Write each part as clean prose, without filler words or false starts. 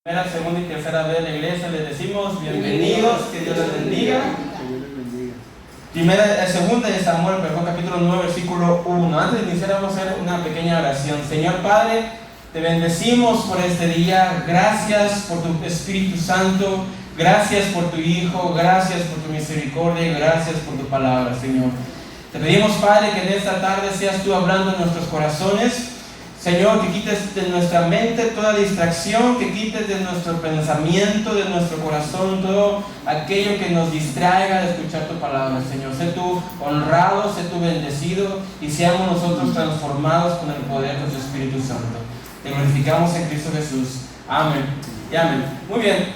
Primera, segunda y tercera vez de la iglesia les decimos bienvenidos, que Dios les bendiga. Segunda de Samuel, perdón, capítulo 9, versículo 1. Antes de iniciar vamos a hacer una pequeña oración. Señor Padre, te bendecimos por este día. Gracias por tu Espíritu Santo. Gracias por tu Hijo. Gracias por tu misericordia. Gracias por tu palabra, Señor. Te pedimos, Padre, que en esta tarde seas tú hablando en nuestros corazones. Señor, que quites de nuestra mente toda distracción, que quites de nuestro pensamiento, de nuestro corazón, todo aquello que nos distraiga de escuchar tu palabra, Señor. Sé tú honrado, sé tú bendecido y seamos nosotros transformados con el poder de tu Espíritu Santo. Te glorificamos en Cristo Jesús. Amén y amén. Muy bien,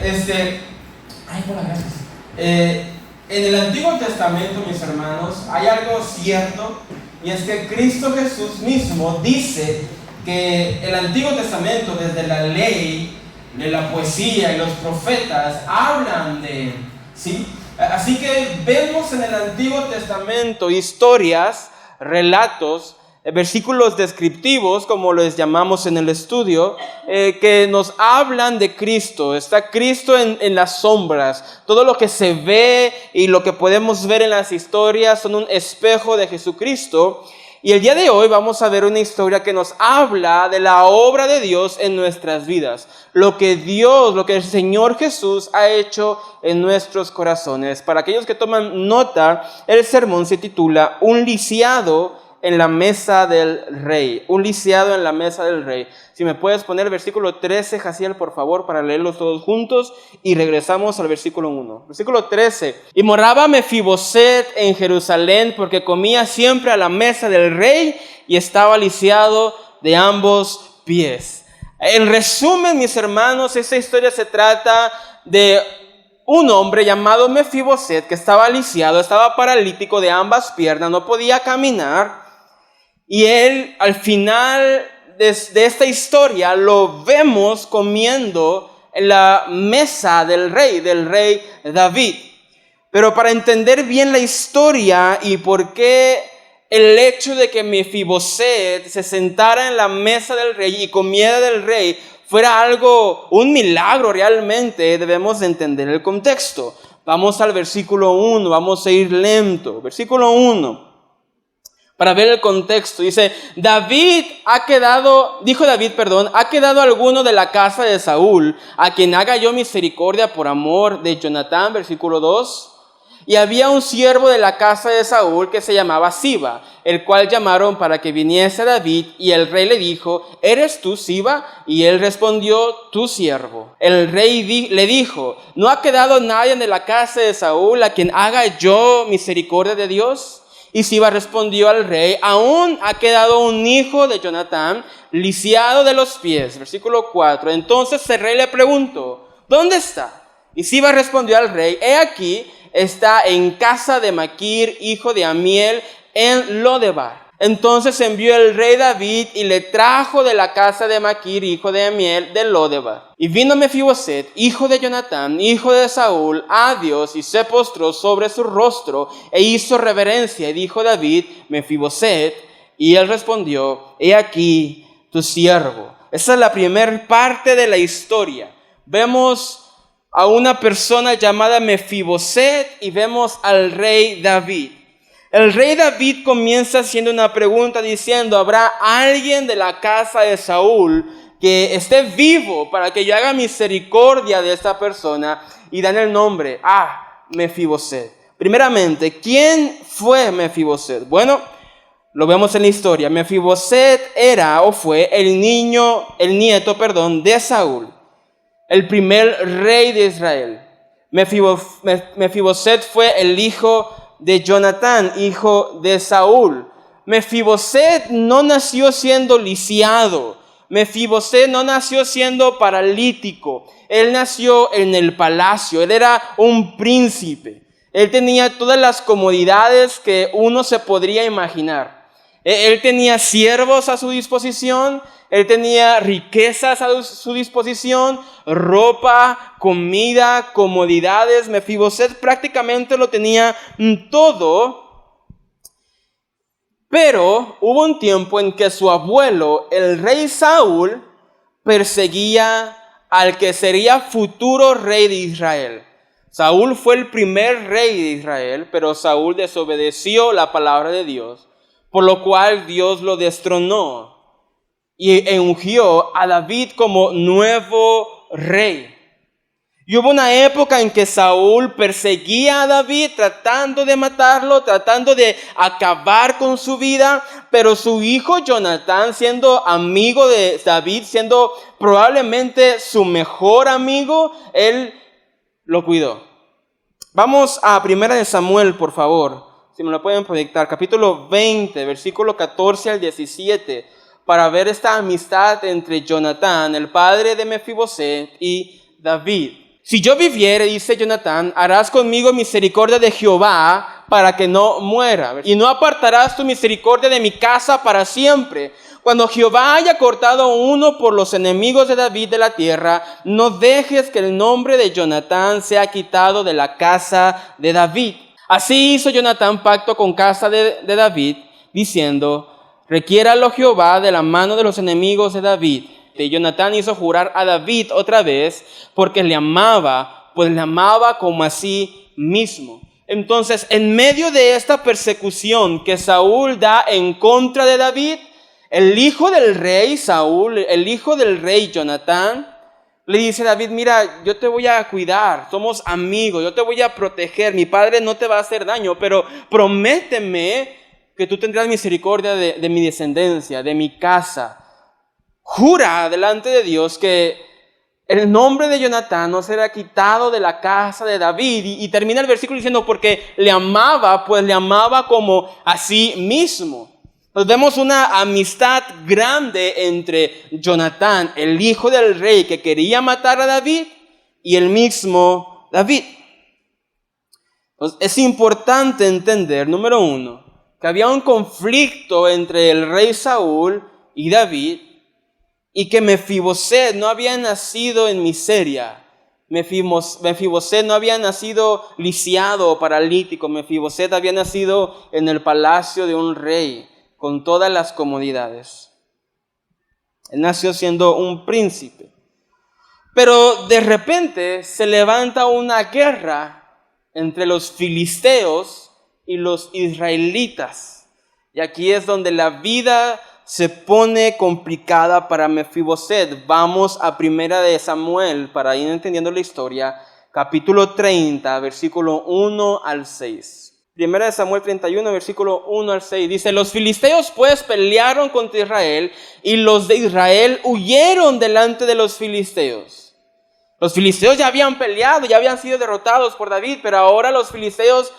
por las gracias. En el Antiguo Testamento, mis hermanos, hay algo cierto, y es que Cristo Jesús mismo dice que el Antiguo Testamento, desde la ley, de la poesía y los profetas, hablan de él, ¿sí? Así que vemos en el Antiguo Testamento historias, relatos, versículos descriptivos, como les llamamos en el estudio, que nos hablan de Cristo. Está Cristo en las sombras. Todo lo que se ve y lo que podemos ver en las historias son un espejo de Jesucristo. Y el día de hoy vamos a ver una historia que nos habla de la obra de Dios en nuestras vidas. Lo que el Señor Jesús ha hecho en nuestros corazones. Para aquellos que toman nota, el sermón se titula Un lisiado en la mesa del rey. Un lisiado en la mesa del rey. Si me puedes poner el versículo 13, Jaciel, por favor, para leerlos todos juntos. Y regresamos al versículo 1. Versículo 13. Y moraba Mefiboset en Jerusalén, porque comía siempre a la mesa del rey y estaba lisiado de ambos pies. En resumen, mis hermanos, esta historia se trata de un hombre llamado Mefiboset que estaba lisiado, estaba paralítico de ambas piernas, no podía caminar. Y él, al final de esta historia, lo vemos comiendo en la mesa del rey David. Pero para entender bien la historia y por qué el hecho de que Mefiboset se sentara en la mesa del rey y comiera del rey fuera un milagro realmente, debemos entender el contexto. Vamos al versículo 1, vamos a ir lento. Versículo 1. Para ver el contexto, dice, ha quedado alguno de la casa de Saúl, a quien haga yo misericordia por amor de Jonatán, versículo 2. Y había un siervo de la casa de Saúl que se llamaba Siba, el cual llamaron para que viniese David, y el rey le dijo, ¿eres tú Siba? Y él respondió, tu siervo. El rey le dijo, ¿no ha quedado nadie de la casa de Saúl a quien haga yo misericordia de Dios? Y Siba respondió al rey, aún ha quedado un hijo de Jonatán, lisiado de los pies. Versículo 4. Entonces el rey le preguntó, ¿dónde está? Y Siba respondió al rey, he aquí, está en casa de Maquir, hijo de Amiel, en Lodebar. Entonces envió el rey David y le trajo de la casa de Maquir, hijo de Amiel, de Lodebar. Y vino Mefiboset, hijo de Jonatán, hijo de Saúl, a Dios, y se postró sobre su rostro, e hizo reverencia. Y dijo David, Mefiboset, y él respondió, he aquí tu siervo. Esa es la primera parte de la historia. Vemos a una persona llamada Mefiboset y vemos al rey David. El rey David comienza haciendo una pregunta diciendo, ¿habrá alguien de la casa de Saúl que esté vivo para que yo haga misericordia de esta persona? Y dan el nombre, Mefiboset. Primeramente, ¿quién fue Mefiboset? Bueno, lo vemos en la historia. Mefiboset fue el nieto de Saúl, el primer rey de Israel. Mefiboset fue el hijo de Jonatán, hijo de Saúl. Mefiboset no nació siendo lisiado. Mefiboset no nació siendo paralítico. Él nació en el palacio. Él era un príncipe. Él tenía todas las comodidades que uno se podría imaginar. Él tenía siervos a su disposición. Él tenía riquezas a su disposición, ropa, comida, comodidades. Mefiboset prácticamente lo tenía todo. Pero hubo un tiempo en que su abuelo, el rey Saúl, perseguía al que sería futuro rey de Israel. Saúl fue el primer rey de Israel, pero Saúl desobedeció la palabra de Dios, por lo cual Dios lo destronó y ungió a David como nuevo rey. Y hubo una época en que Saúl perseguía a David, tratando de matarlo, tratando de acabar con su vida, pero su hijo Jonatán, siendo amigo de David, siendo probablemente su mejor amigo, él lo cuidó. Vamos a 1 Samuel, por favor, si me lo pueden proyectar, capítulo 20, versículo 14 al 17, para ver esta amistad entre Jonatán, el padre de Mefiboset, y David. Si yo viviere, dice Jonatán, harás conmigo misericordia de Jehová para que no muera. Y no apartarás tu misericordia de mi casa para siempre. Cuando Jehová haya cortado uno por los enemigos de David de la tierra, no dejes que el nombre de Jonatán sea quitado de la casa de David. Así hizo Jonatán pacto con casa de David, diciendo, requiéralo Jehová de la mano de los enemigos de David. Y Jonatán hizo jurar a David otra vez porque le amaba, pues le amaba como a sí mismo. Entonces, en medio de esta persecución que Saúl da en contra de David, el hijo del rey Saúl, el hijo del rey Jonatán, le dice a David, mira, yo te voy a cuidar, somos amigos, yo te voy a proteger, mi padre no te va a hacer daño, pero prométeme que tú tendrás misericordia de mi descendencia, de mi casa. Jura delante de Dios que el nombre de Jonatán no será quitado de la casa de David. Y termina el versículo diciendo, porque le amaba, pues le amaba como a sí mismo. Nos vemos una amistad grande entre Jonatán, el hijo del rey que quería matar a David, y el mismo David. Entonces, es importante entender, número uno, que había un conflicto entre el rey Saúl y David, y que Mefiboset no había nacido en miseria. Mefiboset no había nacido lisiado o paralítico. Mefiboset había nacido en el palacio de un rey, con todas las comodidades. Él nació siendo un príncipe. Pero de repente se levanta una guerra entre los filisteos y los israelitas. Y aquí es donde la vida se pone complicada para Mefiboset. Vamos a 1 Samuel para ir entendiendo la historia, capítulo 30, versículo 1 al 6. 1 Samuel 31, versículo 1 al 6. Dice, los filisteos pues pelearon contra Israel y los de Israel huyeron delante de los filisteos. Los filisteos ya habían peleado, ya habían sido derrotados por David, pero ahora los filisteos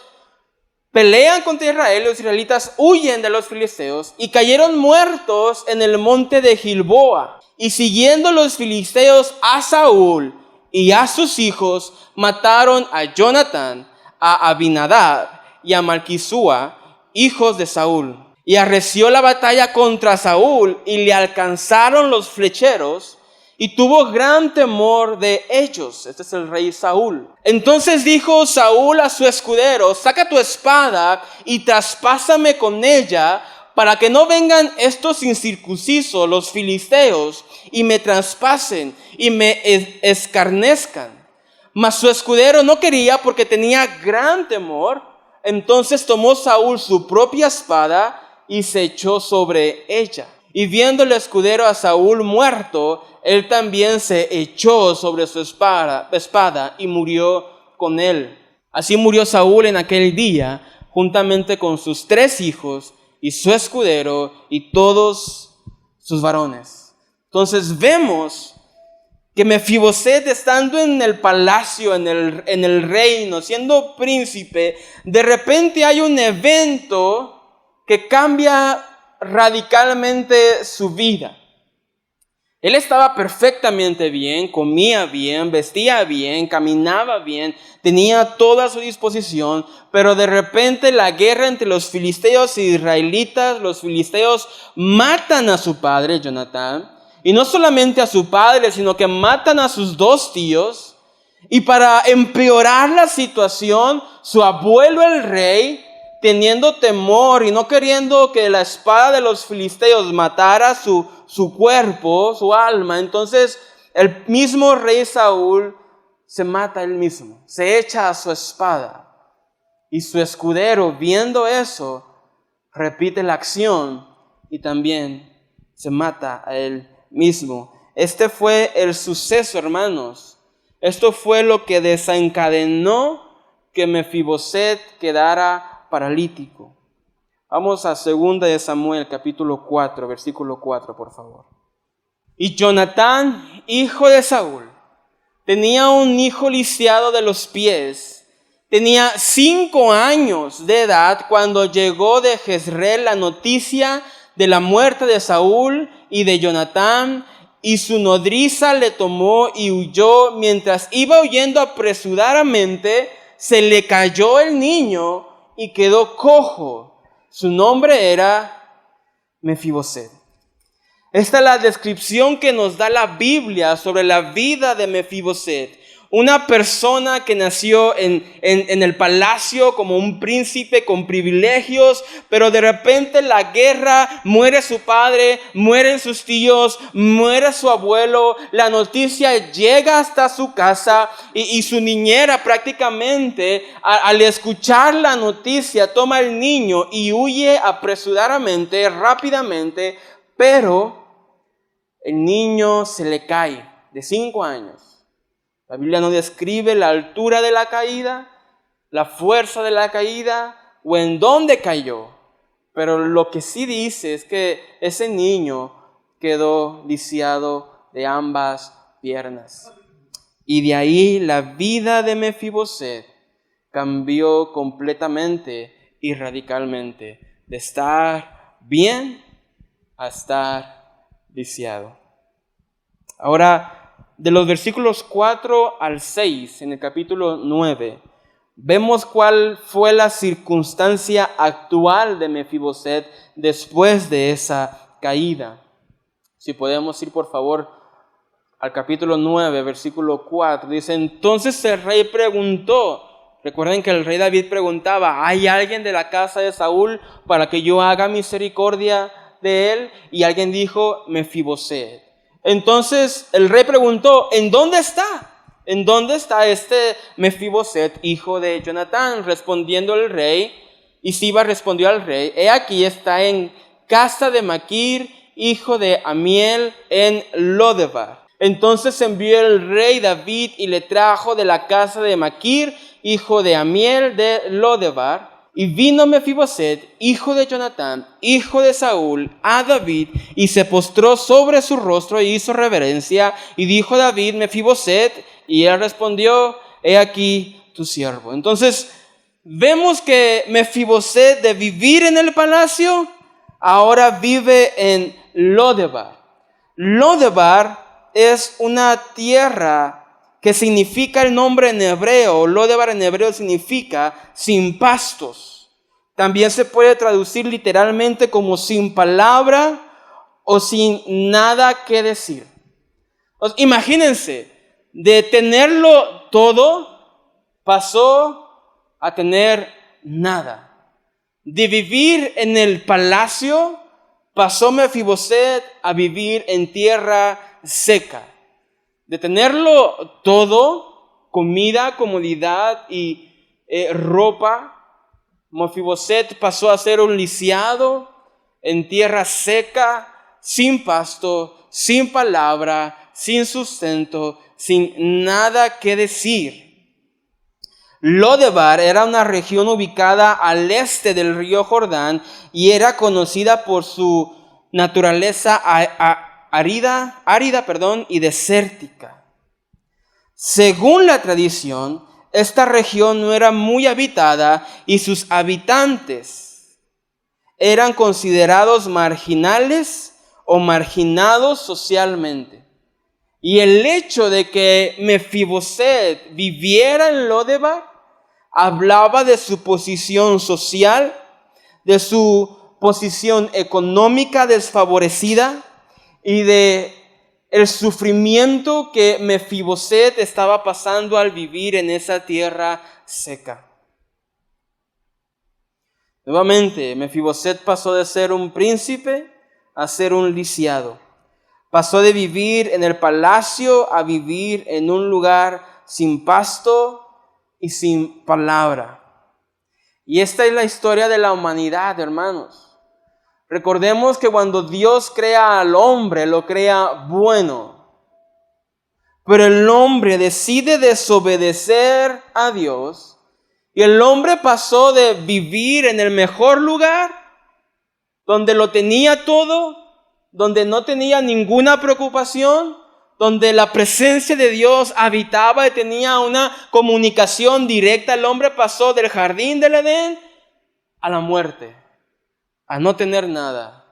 pelean contra Israel, los israelitas huyen de los filisteos y cayeron muertos en el monte de Gilboa. Y siguiendo los filisteos a Saúl y a sus hijos, mataron a Jonatán, a Abinadab y a Malquisúa, hijos de Saúl. Y arreció la batalla contra Saúl y le alcanzaron los flecheros, y tuvo gran temor de ellos. Este es el rey Saúl. Entonces dijo Saúl a su escudero, saca tu espada y traspásame con ella, para que no vengan estos incircuncisos, los filisteos, y me traspasen y me escarnezcan. Mas su escudero no quería, porque tenía gran temor. Entonces tomó Saúl su propia espada y se echó sobre ella. Y viendo el escudero a Saúl muerto, él también se echó sobre su espada y murió con él. Así murió Saúl en aquel día, juntamente con sus 3 hijos y su escudero y todos sus varones. Entonces vemos que Mefiboset, estando en el palacio, en el reino, siendo príncipe, de repente hay un evento que cambia radicalmente su vida. Él estaba perfectamente bien, comía bien, vestía bien, caminaba bien, tenía toda a su disposición, pero de repente la guerra entre los filisteos y israelitas, los filisteos matan a su padre, Jonatán, y no solamente a su padre, sino que matan a sus 2 tíos, y para empeorar la situación, su abuelo el rey, teniendo temor y no queriendo que la espada de los filisteos matara su cuerpo, su alma, entonces el mismo rey Saúl se mata él mismo, se echa a su espada. Y su escudero, viendo eso, repite la acción y también se mata a él mismo. Este fue el suceso, hermanos. Esto fue lo que desencadenó que Mefiboset quedara paralítico. Vamos a 2 de Samuel, capítulo 4, versículo 4, por favor. Y Jonatán, hijo de Saúl, tenía un hijo lisiado de los pies. Tenía 5 años de edad cuando llegó de Jezreel la noticia de la muerte de Saúl y de Jonatán, y su nodriza le tomó y huyó. Mientras iba huyendo apresuradamente, se le cayó el niño y quedó cojo. Su nombre era Mefiboset. Esta es la descripción que nos da la Biblia sobre la vida de Mefiboset. Una persona que nació en el palacio como un príncipe con privilegios, pero de repente la guerra, muere su padre, mueren sus tíos, muere su abuelo. La noticia llega hasta su casa y su niñera prácticamente al escuchar la noticia toma al niño y huye apresuradamente, rápidamente, pero el niño se le cae de 5 años. La Biblia no describe la altura de la caída, la fuerza de la caída o en dónde cayó. Pero lo que sí dice es que ese niño quedó lisiado de ambas piernas. Y de ahí la vida de Mefiboset cambió completamente y radicalmente. De estar bien a estar lisiado. Ahora, de los versículos 4 al 6 en el capítulo 9, vemos cuál fue la circunstancia actual de Mefiboset después de esa caída. Si podemos ir por favor al capítulo 9, versículo 4, dice: entonces el rey preguntó. Recuerden que el rey David preguntaba: ¿hay alguien de la casa de Saúl para que yo haga misericordia de él? Y alguien dijo: Mefiboset. Entonces el rey preguntó: ¿en dónde está? ¿En dónde está este Mefiboset, hijo de Jonatán? Respondiendo el rey, y Siba respondió al rey: he aquí está en casa de Maquir, hijo de Amiel, en Lodebar. Entonces envió el rey David y le trajo de la casa de Maquir, hijo de Amiel, de Lodebar. Y vino Mefiboset, hijo de Jonatán, hijo de Saúl, a David, y se postró sobre su rostro e hizo reverencia. Y dijo David: Mefiboset. Y él respondió: he aquí tu siervo. Entonces vemos que Mefiboset, de vivir en el palacio, ahora vive en Lodebar. Lodebar es una tierra que significa, el nombre en hebreo, Lodebar en hebreo significa sin pastos. También se puede traducir literalmente como sin palabra o sin nada que decir. Imagínense, de tenerlo todo, pasó a tener nada. De vivir en el palacio, pasó Mefiboset a vivir en tierra seca. De tenerlo todo, comida, comodidad y ropa, Mefiboset pasó a ser un lisiado en tierra seca, sin pasto, sin palabra, sin sustento, sin nada que decir. Lodebar era una región ubicada al este del río Jordán y era conocida por su naturaleza árida y desértica. Según la tradición, esta región no era muy habitada y sus habitantes eran considerados marginales o marginados socialmente. Y el hecho de que Mefiboset viviera en Lodebar hablaba de su posición social, de su posición económica desfavorecida y de el sufrimiento que Mefiboset estaba pasando al vivir en esa tierra seca. Nuevamente, Mefiboset pasó de ser un príncipe a ser un lisiado. Pasó de vivir en el palacio a vivir en un lugar sin pasto y sin palabra. Y esta es la historia de la humanidad, hermanos. Recordemos que cuando Dios crea al hombre, lo crea bueno. Pero el hombre decide desobedecer a Dios. Y el hombre pasó de vivir en el mejor lugar, donde lo tenía todo, donde no tenía ninguna preocupación, donde la presencia de Dios habitaba y tenía una comunicación directa. El hombre pasó del jardín del Edén a la muerte, a no tener nada,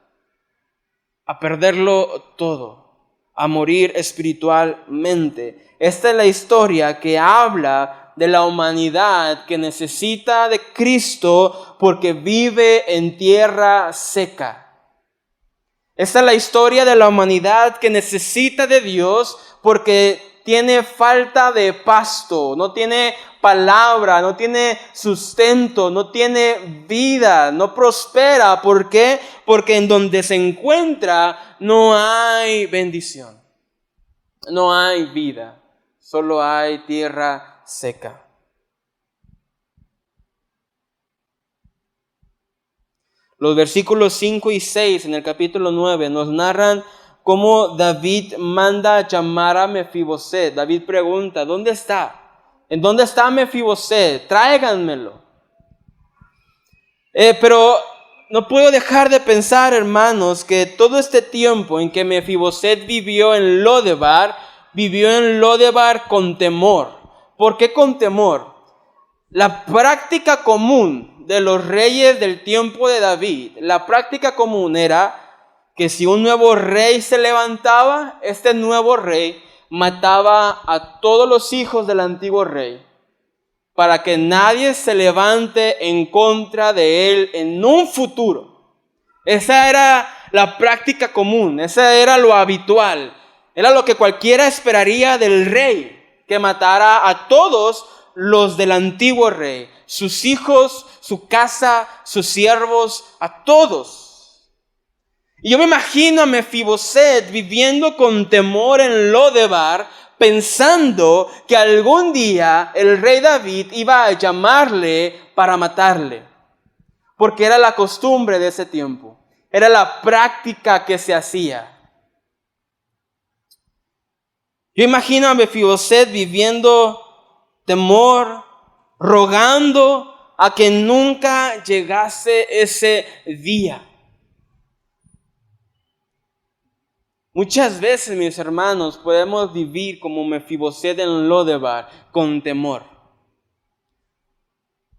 a perderlo todo, a morir espiritualmente. Esta es la historia que habla de la humanidad que necesita de Cristo porque vive en tierra seca. Esta es la historia de la humanidad que necesita de Dios porque tiene falta de pasto, no tiene palabra, no tiene sustento, no tiene vida, no prospera. ¿Por qué? Porque en donde se encuentra no hay bendición, no hay vida, solo hay tierra seca. Los versículos 5 y 6 en el capítulo 9 nos narran cómo David manda llamar a Mefiboset. David pregunta, ¿dónde está? ¿En dónde está Mefiboset? Tráiganmelo. Pero no puedo dejar de pensar, hermanos, que todo este tiempo en que Mefiboset vivió en Lodebar con temor. ¿Por qué con temor? La práctica común de los reyes del tiempo de David, la práctica común era que si un nuevo rey se levantaba, este nuevo rey mataba a todos los hijos del antiguo rey para que nadie se levante en contra de él en un futuro. Esa era la práctica común, esa era lo habitual, era lo que cualquiera esperaría del rey, que matara a todos los del antiguo rey, sus hijos, su casa, sus siervos, a todos. Y yo me imagino a Mefiboset viviendo con temor en Lodebar, pensando que algún día el rey David iba a llamarle para matarle, porque era la costumbre de ese tiempo, era la práctica que se hacía. Yo imagino a Mefiboset viviendo temor, rogando a que nunca llegase ese día. Muchas veces, mis hermanos, podemos vivir como Mefiboset en Lodebar, con temor.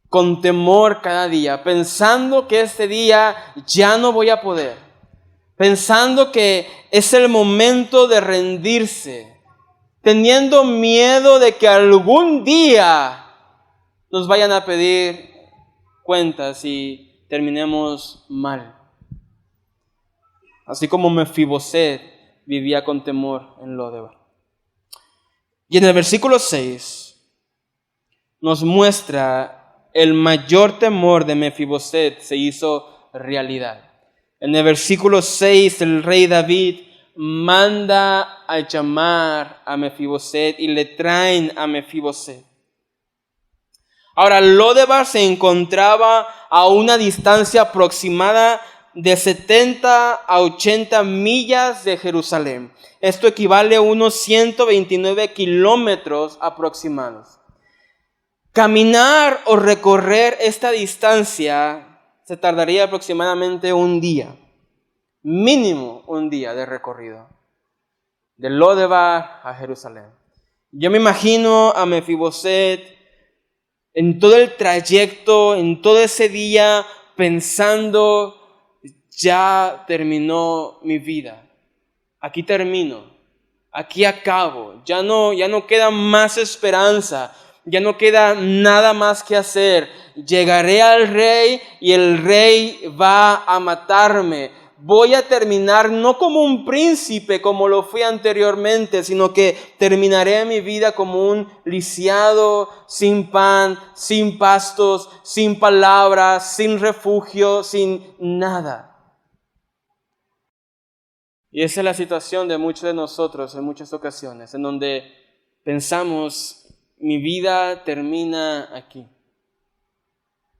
Con temor cada día, pensando que este día ya no voy a poder. Pensando que es el momento de rendirse. Teniendo miedo de que algún día nos vayan a pedir cuentas y terminemos mal. Así como Mefiboset vivía con temor en Lodebar. Y en el versículo 6 nos muestra el mayor temor de Mefiboset se hizo realidad. En el versículo 6 el rey David manda a llamar a Mefiboset y le traen a Mefiboset. Ahora, Lodebar se encontraba a una distancia aproximada de 70 a 80 millas de Jerusalén. Esto equivale a unos 129 kilómetros aproximados. Caminar o recorrer esta distancia se tardaría aproximadamente un día. Mínimo un día de recorrido. De Lodebar a Jerusalén. Yo me imagino a Mefiboset en todo el trayecto, en todo ese día, pensando, ya terminó mi vida. Aquí termino. Aquí acabo. Ya no queda más esperanza. Ya no queda nada más que hacer. Llegaré al rey y el rey va a matarme. Voy a terminar no como un príncipe como lo fui anteriormente, sino que terminaré mi vida como un lisiado, sin pan, sin pastos, sin palabras, sin refugio, sin nada. Y esa es la situación de muchos de nosotros en muchas ocasiones, en donde pensamos, mi vida termina aquí.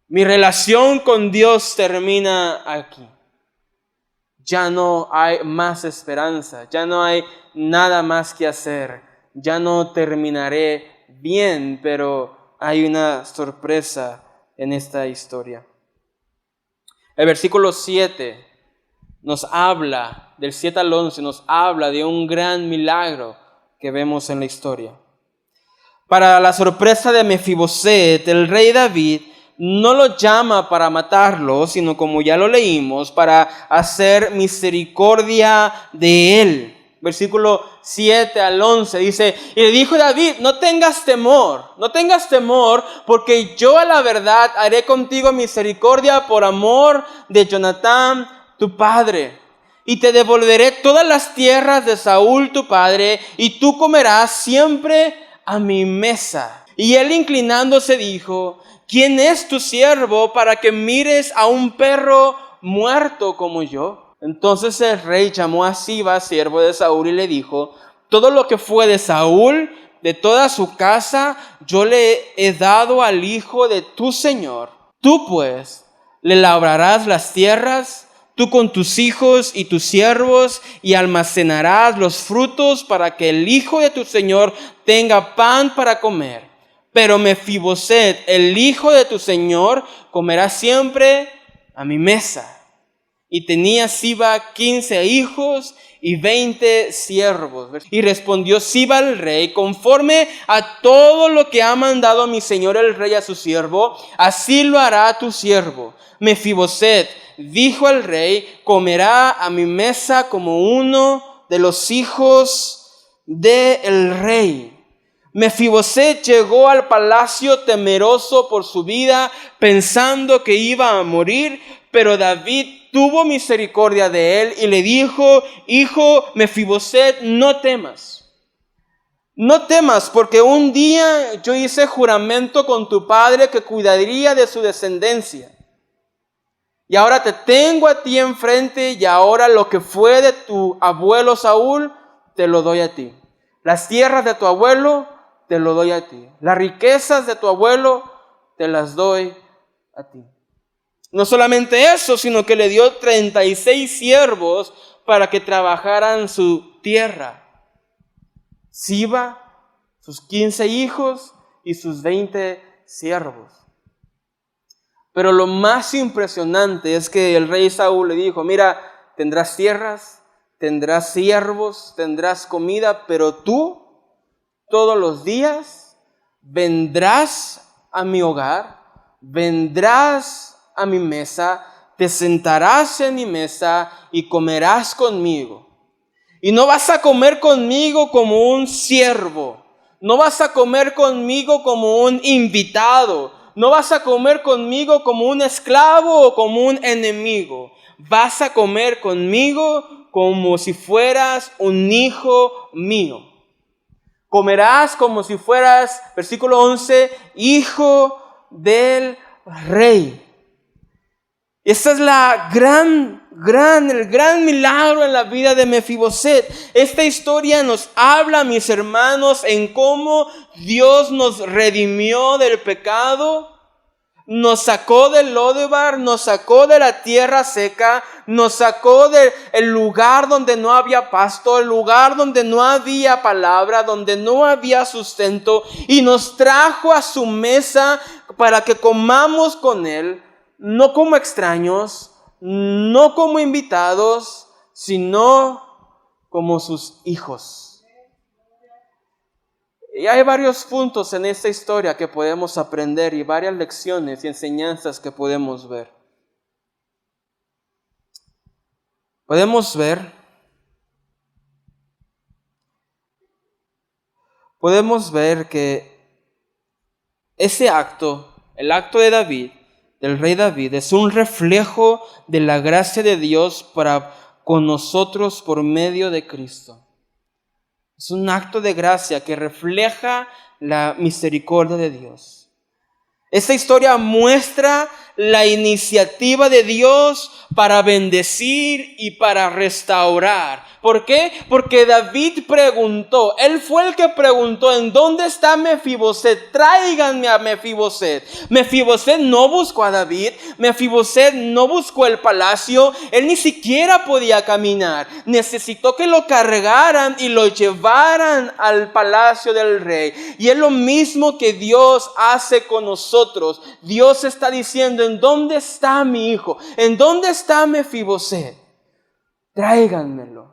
Mi relación con Dios termina aquí. Ya no hay más esperanza, ya no hay nada más que hacer. Ya no terminaré bien, pero hay una sorpresa en esta historia. El versículo 7 nos habla, del 7 al 11, nos habla de un gran milagro que vemos en la historia. Para la sorpresa de Mefiboset, el rey David no lo llama para matarlo, sino como ya lo leímos, para hacer misericordia de él. Versículo 7 al 11 dice, y le dijo David, no tengas temor, porque yo a la verdad haré contigo misericordia por amor de Jonatán, tu padre. Y te devolveré todas las tierras de Saúl, tu padre, y tú comerás siempre a mi mesa. Y él inclinándose dijo, ¿quién es tu siervo para que mires a un perro muerto como yo? Entonces el rey llamó a Siba, siervo de Saúl, y le dijo, todo lo que fue de Saúl, de toda su casa, yo le he dado al hijo de tu señor. Tú pues le labrarás las tierras, tú con tus hijos y tus siervos, y almacenarás los frutos para que el hijo de tu señor tenga pan para comer. Pero Mefiboset, el hijo de tu señor, comerá siempre a mi mesa. Y tenía Siba 15 hijos y 20 siervos. Y respondió Siba al rey, conforme a todo lo que ha mandado mi señor el rey a su siervo, así lo hará tu siervo. Mefiboset dijo al rey, comerá a mi mesa como uno de los hijos del rey. Mefiboset llegó al palacio temeroso por su vida, pensando que iba a morir, pero David tuvo misericordia de él y le dijo, hijo Mefiboset, no temas. No temas, porque un día yo hice juramento con tu padre que cuidaría de su descendencia. Y ahora te tengo a ti enfrente, y ahora lo que fue de tu abuelo Saúl, te lo doy a ti. Las tierras de tu abuelo, te lo doy a ti. Las riquezas de tu abuelo, te las doy a ti. No solamente eso, sino que le dio 36 siervos para que trabajaran su tierra. Siba, sus 15 hijos y sus 20 siervos. Pero lo más impresionante es que el rey Saúl le dijo, mira, tendrás tierras, tendrás siervos, tendrás comida, pero tú todos los días vendrás a mi hogar, vendrás a mi mesa, te sentarás en mi mesa y comerás conmigo. Y no vas a comer conmigo como un siervo, no vas a comer conmigo como un invitado, no vas a comer conmigo como un esclavo o como un enemigo. Vas a comer conmigo como si fueras un hijo mío. Comerás como si fueras, versículo 11, hijo del rey. Esta es el gran milagro en la vida de Mefiboset. Esta historia nos habla, mis hermanos, en cómo Dios nos redimió del pecado, nos sacó del Lodebar, nos sacó de la tierra seca, nos sacó del lugar donde no había pasto, el lugar donde no había palabra, donde no había sustento, y nos trajo a su mesa para que comamos con Él. No como extraños, no como invitados, sino como sus hijos. Y hay varios puntos en esta historia que podemos aprender y varias lecciones y enseñanzas que podemos ver. Podemos ver que ese acto, el acto de David, del rey David, es un reflejo de la gracia de Dios para con nosotros por medio de Cristo. Es un acto de gracia que refleja la misericordia de Dios. Esta historia muestra la iniciativa de Dios para bendecir y para restaurar, ¿Por qué? Porque David preguntó, él fue el que preguntó, ¿en dónde está Mefiboset? Tráiganme a Mefiboset. Mefiboset no buscó a David, Mefiboset no buscó el palacio, él ni siquiera podía caminar. Necesitó que lo cargaran y lo llevaran al palacio del rey. Y es lo mismo que Dios hace con nosotros. Dios está diciendo, ¿en dónde está mi hijo? ¿En dónde está Mefiboset? Tráiganmelo.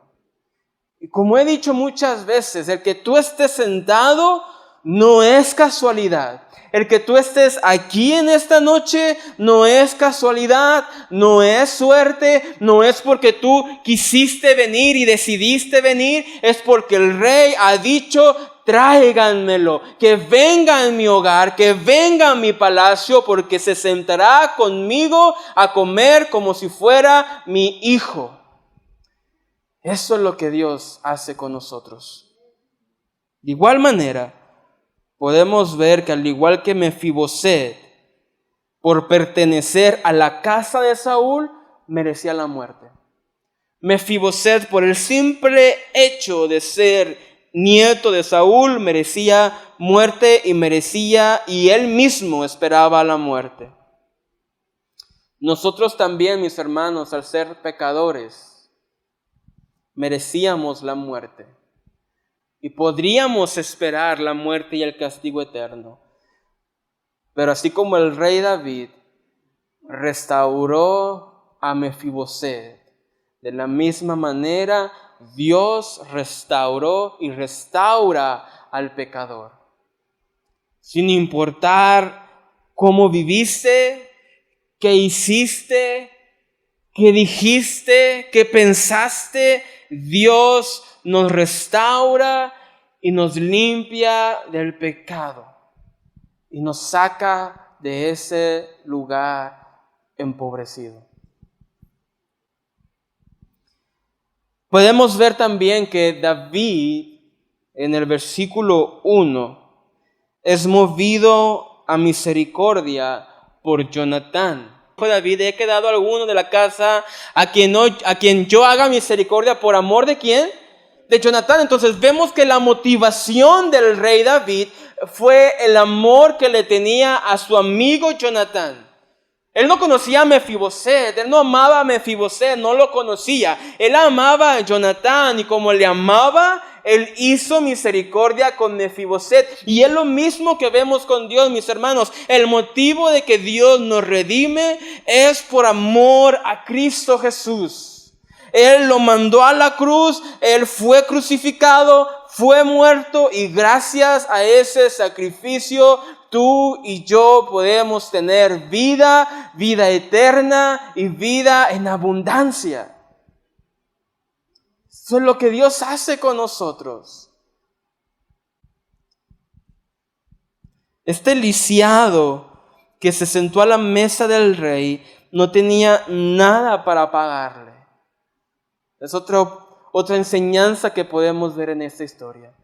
Y como he dicho muchas veces, el que tú estés sentado no es casualidad. El que tú estés aquí en esta noche no es casualidad, no es suerte, no es porque tú quisiste venir y decidiste venir, es porque el rey ha dicho, tráiganmelo, que venga en mi hogar, que venga a mi palacio, porque se sentará conmigo a comer como si fuera mi hijo. Eso es lo que Dios hace con nosotros. De igual manera, podemos ver que al igual que Mefiboset, por pertenecer a la casa de Saúl, merecía la muerte. Mefiboset, por el simple hecho de ser nieto de Saúl, merecía muerte y él mismo esperaba la muerte. Nosotros también, mis hermanos, al ser pecadores, merecíamos la muerte y podríamos esperar la muerte y el castigo eterno. Pero así como el rey David restauró a Mefiboset, de la misma manera Dios restauró y restaura al pecador. Sin importar cómo viviste, qué hiciste, qué dijiste, qué pensaste, Dios nos restaura y nos limpia del pecado y nos saca de ese lugar empobrecido. Podemos ver también que David, en el versículo 1, es movido a misericordia por Jonatán. David, he quedado alguno de la casa a quien yo haga misericordia por amor de ¿quién? De Jonatán. Entonces vemos que la motivación del rey David fue el amor que le tenía a su amigo Jonatán. Él no conocía a Mefiboset, él no amaba a Mefiboset, no lo conocía. Él amaba a Jonatán y como le amaba, él hizo misericordia con Mefiboset. Y es lo mismo que vemos con Dios, mis hermanos. El motivo de que Dios nos redime es por amor a Cristo Jesús. Él lo mandó a la cruz, Él fue crucificado, fue muerto y gracias a ese sacrificio tú y yo podemos tener vida eterna y vida en abundancia. Eso es lo que Dios hace con nosotros. Este lisiado que se sentó a la mesa del rey no tenía nada para pagarle. Es otra enseñanza que podemos ver en esta historia.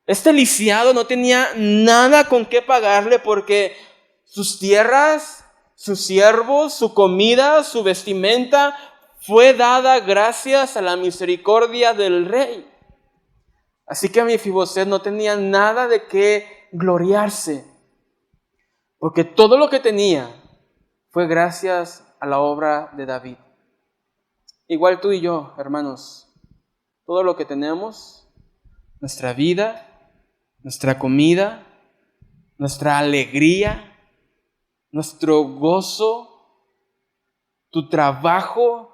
Este lisiado no tenía nada con qué pagarle porque sus tierras, sus siervos, su comida, su vestimenta fue dada gracias a la misericordia del rey. Así que Mefiboset no tenía nada de qué gloriarse, porque todo lo que tenía fue gracias a la obra de David. Igual tú y yo, hermanos, todo lo que tenemos, nuestra vida, nuestra comida, nuestra alegría, nuestro gozo, tu trabajo,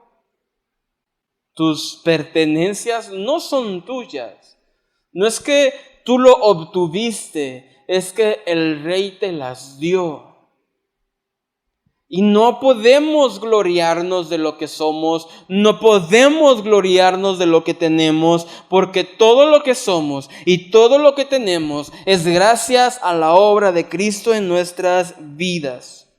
tus pertenencias no son tuyas. No es que tú lo obtuviste, es que el rey te las dio. Y no podemos gloriarnos de lo que somos, no podemos gloriarnos de lo que tenemos, porque todo lo que somos y todo lo que tenemos es gracias a la obra de Cristo en nuestras vidas.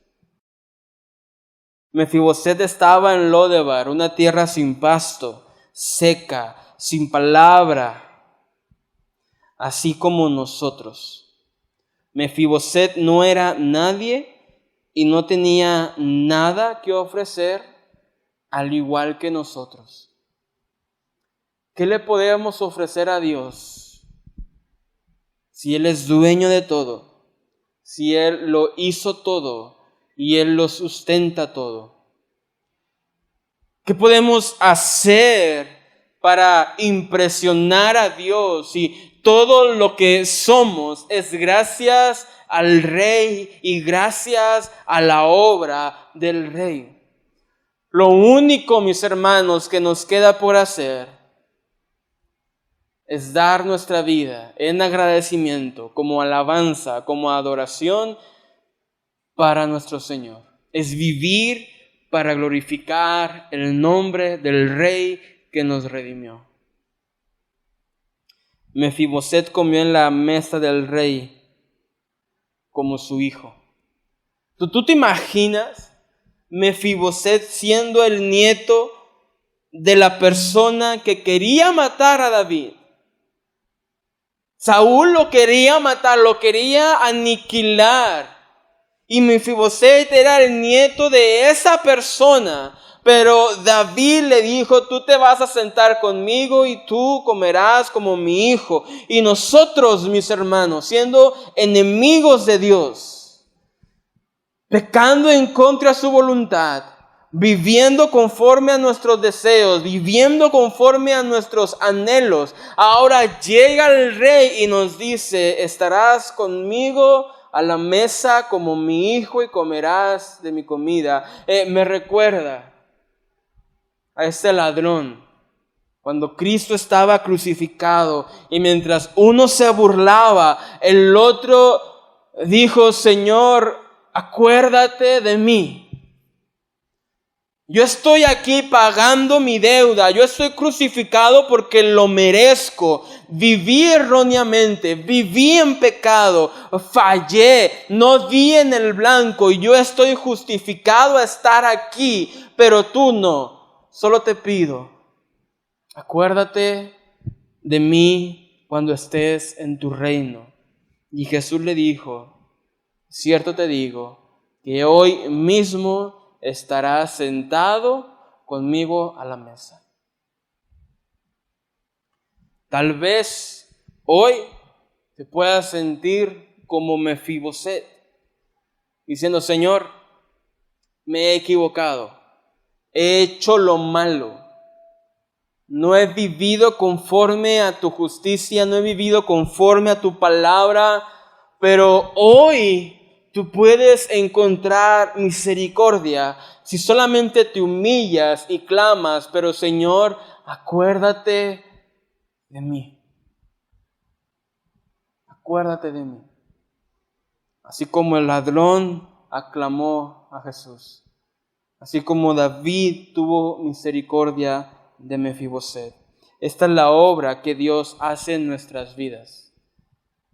Mefiboset estaba en Lodebar, una tierra sin pasto, seca, sin palabra, así como nosotros. Mefiboset no era nadie y no tenía nada que ofrecer, al igual que nosotros. ¿qué le podemos ofrecer a Dios si Él es dueño de todo? Si Él lo hizo todo y Él lo sustenta todo. ¿Qué podemos hacer para impresionar a Dios si todo lo que somos es gracias al Rey y gracias a la obra del Rey? Lo único, mis hermanos, que nos queda por hacer es dar nuestra vida en agradecimiento, como alabanza, como adoración para nuestro Señor. Es vivir para glorificar el nombre del Rey que nos redimió. Mefiboset comió en la mesa del rey como su hijo. ¿Tú te imaginas Mefiboset siendo el nieto de la persona que quería matar a David? Saúl lo quería matar, lo quería aniquilar. Y Mefiboset era el nieto de esa persona. Pero David le dijo, tú te vas a sentar conmigo y tú comerás como mi hijo. Y nosotros, mis hermanos, siendo enemigos de Dios, pecando en contra de su voluntad, viviendo conforme a nuestros deseos, viviendo conforme a nuestros anhelos, ahora llega el rey y nos dice, estarás conmigo a la mesa como mi hijo y comerás de mi comida. Me recuerda a este ladrón cuando Cristo estaba crucificado y mientras uno se burlaba, el otro dijo, Señor, acuérdate de mí. Yo estoy aquí pagando mi deuda, yo estoy crucificado porque lo merezco. Viví erróneamente, viví en pecado, fallé, no di en el blanco y yo estoy justificado a estar aquí, pero tú no. Solo te pido, acuérdate de mí cuando estés en tu reino. Y Jesús le dijo, cierto te digo, que hoy mismo estarás sentado conmigo a la mesa. Tal vez hoy te puedas sentir como Mefiboset, diciendo, Señor, me he equivocado. He hecho lo malo. No he vivido conforme a tu justicia, no he vivido conforme a tu palabra, pero hoy tú puedes encontrar misericordia si solamente te humillas y clamas, pero Señor, acuérdate de mí. Acuérdate de mí. Así como el ladrón aclamó a Jesús. Así como David tuvo misericordia de Mefiboset. Esta es la obra que Dios hace en nuestras vidas.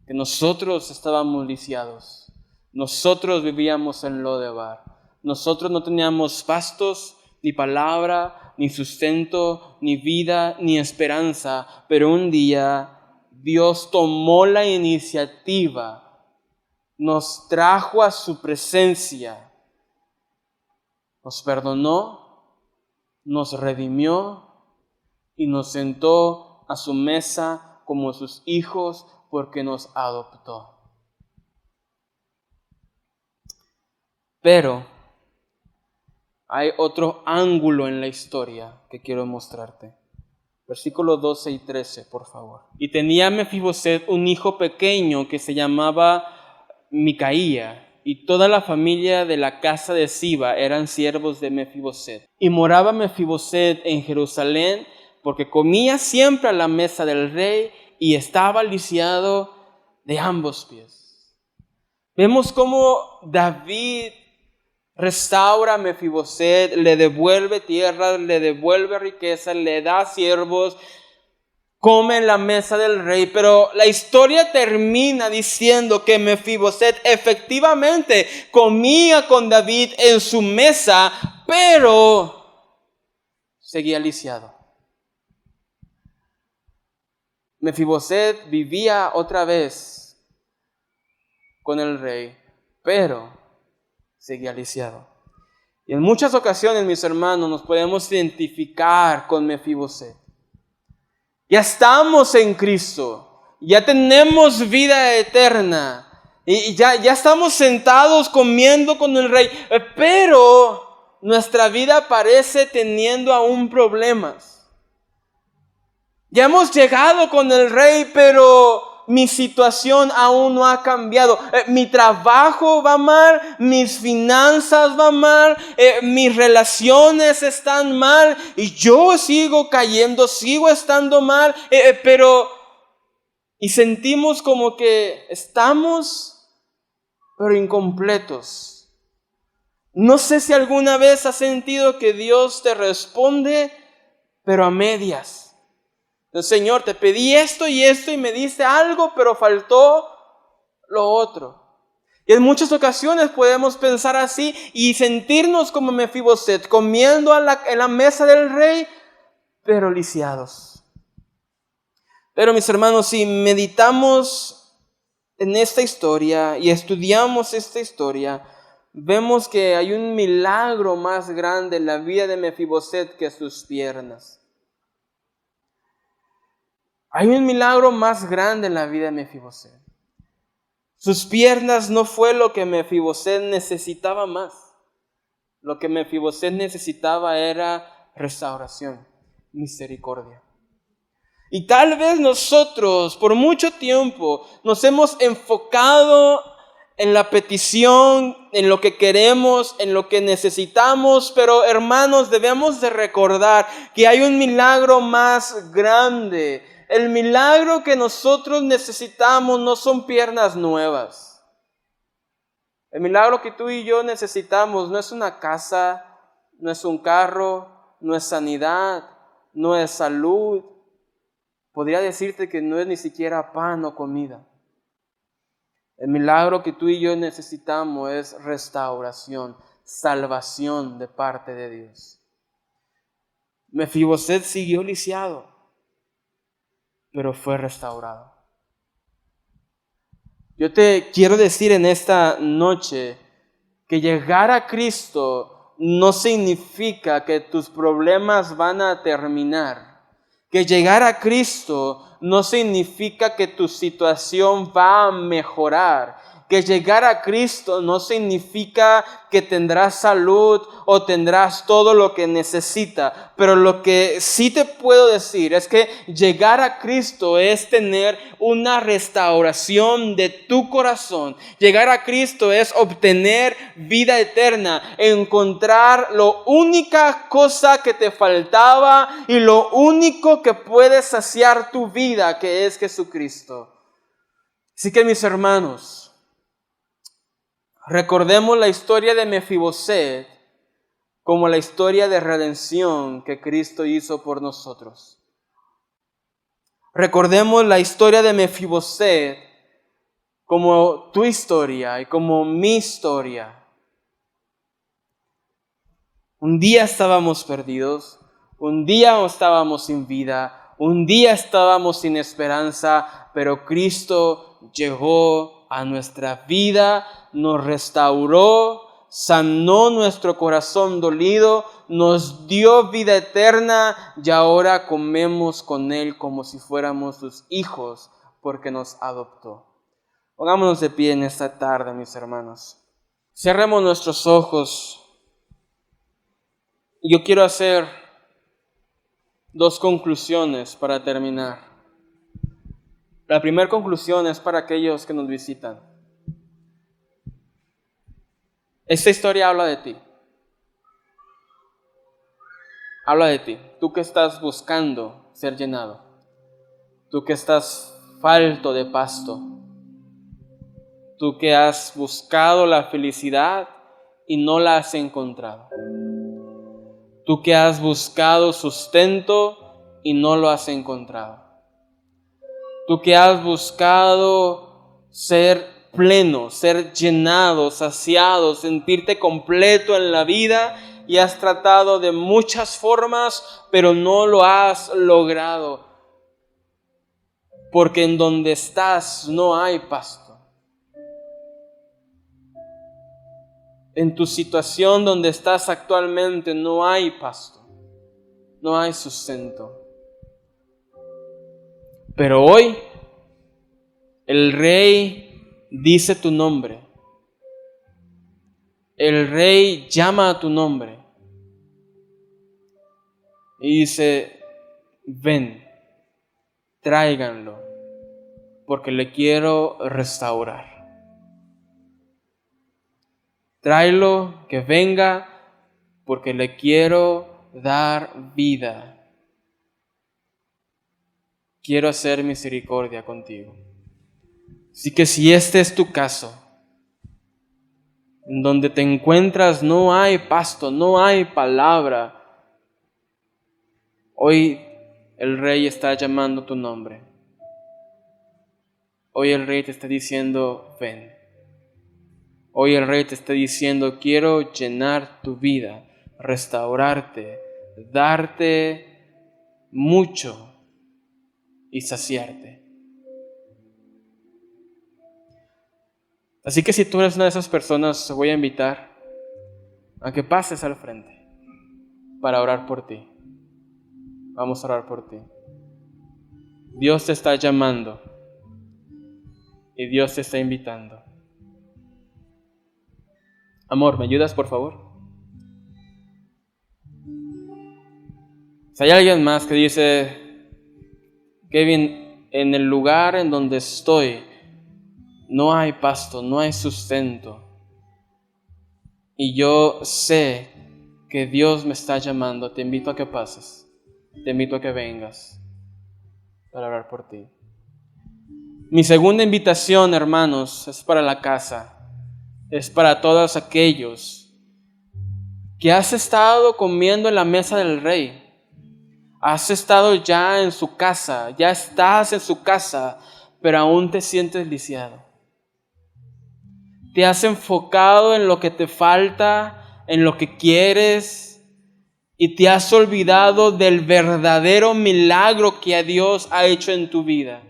Que nosotros estábamos lisiados. Nosotros vivíamos en Lodebar. Nosotros no teníamos pastos, ni palabra, ni sustento, ni vida, ni esperanza. Pero un día Dios tomó la iniciativa. Nos trajo a su presencia. Nos perdonó, nos redimió y nos sentó a su mesa como sus hijos porque nos adoptó. Pero hay otro ángulo en la historia que quiero mostrarte. Versículos 12 y 13, por favor. Y tenía Mefiboset un hijo pequeño que se llamaba Micaía. Y toda la familia de la casa de Siba eran siervos de Mefiboset. Y moraba Mefiboset en Jerusalén, porque comía siempre a la mesa del rey y estaba lisiado de ambos pies. Vemos cómo David restaura a Mefiboset, le devuelve tierras, le devuelve riqueza, le da siervos, come en la mesa del rey, pero la historia termina diciendo que Mefiboset efectivamente comía con David en su mesa, pero seguía lisiado. Mefiboset vivía otra vez con el rey, pero seguía lisiado. Y en muchas ocasiones, mis hermanos, nos podemos identificar con Mefiboset. Ya estamos en Cristo. Ya tenemos vida eterna. Y ya estamos sentados comiendo con el Rey. Pero nuestra vida parece teniendo aún problemas. Ya hemos llegado con el Rey, pero mi situación aún no ha cambiado. Mi trabajo va mal, mis finanzas van mal, mis relaciones están mal y yo sigo cayendo, sigo estando mal, y sentimos como que estamos, pero incompletos. No sé si alguna vez has sentido que Dios te responde, pero a medias. Señor, te pedí esto y me diste algo, pero faltó lo otro. Y en muchas ocasiones podemos pensar así y sentirnos como Mefiboset, comiendo en la mesa del rey, pero lisiados. Pero mis hermanos, si meditamos en esta historia y estudiamos esta historia, vemos que hay un milagro más grande en la vida de Mefiboset que sus piernas. Hay un milagro más grande en la vida de Mefiboset. Sus piernas no fue lo que Mefiboset necesitaba más. Lo que Mefiboset necesitaba era restauración, misericordia. Y tal vez nosotros por mucho tiempo nos hemos enfocado en la petición, en lo que queremos, en lo que necesitamos, pero hermanos, debemos de recordar que hay un milagro más grande. El milagro que nosotros necesitamos no son piernas nuevas. El milagro que tú y yo necesitamos no es una casa, no es un carro, no es sanidad, no es salud. Podría decirte que no es ni siquiera pan o comida. El milagro que tú y yo necesitamos es restauración, salvación de parte de Dios. Mefiboset siguió lisiado, pero fue restaurado. Yo te quiero decir en esta noche que llegar a Cristo no significa que tus problemas van a terminar. Que llegar a Cristo no significa que tu situación va a mejorar. Que llegar a Cristo no significa que tendrás salud o tendrás todo lo que necesitas. Pero lo que sí te puedo decir es que llegar a Cristo es tener una restauración de tu corazón. Llegar a Cristo es obtener vida eterna, encontrar la única cosa que te faltaba y lo único que puede saciar tu vida, que es Jesucristo. Así que mis hermanos, recordemos la historia de Mefiboset como la historia de redención que Cristo hizo por nosotros. Recordemos la historia de Mefiboset como tu historia y como mi historia. Un día estábamos perdidos, un día estábamos sin vida, un día estábamos sin esperanza, pero Cristo llegó a nuestra vida, nos restauró, sanó nuestro corazón dolido, nos dio vida eterna y ahora comemos con Él como si fuéramos sus hijos porque nos adoptó. Pongámonos de pie en esta tarde, mis hermanos. Cerremos nuestros ojos. Yo quiero hacer dos conclusiones para terminar. La primera conclusión es para aquellos que nos visitan. Esta historia habla de ti. Habla de ti. Tú que estás buscando ser llenado. Tú que estás falto de pasto. Tú que has buscado la felicidad y no la has encontrado. Tú que has buscado sustento y no lo has encontrado. Tú que has buscado ser pleno, ser llenado, saciado, sentirte completo en la vida y has tratado de muchas formas, pero no lo has logrado. Porque en donde estás no hay pasto. En tu situación donde estás actualmente no hay pasto, no hay sustento. Pero hoy el Rey dice tu nombre. El Rey llama a tu nombre. Y dice, ven, tráiganlo, porque le quiero restaurar. Tráelo, que venga, porque le quiero dar vida. Quiero hacer misericordia contigo. Así que si este es tu caso, en donde te encuentras no hay pasto, no hay palabra, hoy el Rey está llamando tu nombre. Hoy el Rey te está diciendo, ven. Hoy el Rey te está diciendo, quiero llenar tu vida, restaurarte, darte mucho y saciarte. Así que si tú eres una de esas personas, te voy a invitar a que pases al frente para orar por ti. Vamos a orar por ti. Dios te está llamando y Dios te está invitando. Amor, ¿me ayudas, por favor? Si hay alguien más que dice, Kevin, en el lugar en donde estoy, no hay pasto, no hay sustento. Y yo sé que Dios me está llamando. Te invito a que pases. Te invito a que vengas para orar por ti. Mi segunda invitación, hermanos, es para la casa. Es para todos aquellos que has estado comiendo en la mesa del Rey. Has estado ya en su casa, ya estás en su casa, pero aún te sientes lisiado. Te has enfocado en lo que te falta, en lo que quieres, y te has olvidado del verdadero milagro que Dios ha hecho en tu vida.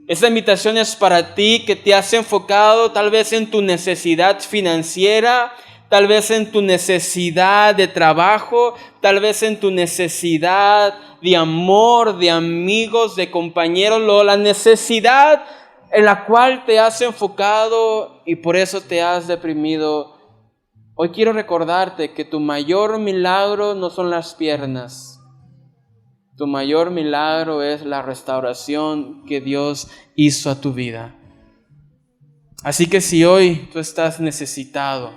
Esta invitación es para ti que te has enfocado tal vez en tu necesidad financiera, tal vez en tu necesidad de trabajo, tal vez en tu necesidad de amor, de amigos, de compañeros, la necesidad en la cual te has enfocado y por eso te has deprimido. Hoy quiero recordarte que tu mayor milagro no son las piernas. Tu mayor milagro es la restauración que Dios hizo a tu vida. Así que si hoy tú estás necesitado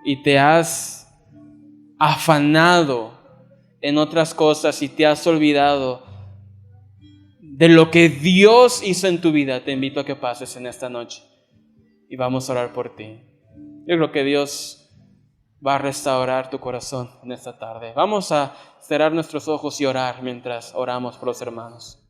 y te has afanado en otras cosas y te has olvidado de lo que Dios hizo en tu vida, te invito a que pases en esta noche y vamos a orar por ti. Yo creo que Dios va a restaurar tu corazón en esta tarde. Vamos a cerrar nuestros ojos y orar mientras oramos por los hermanos.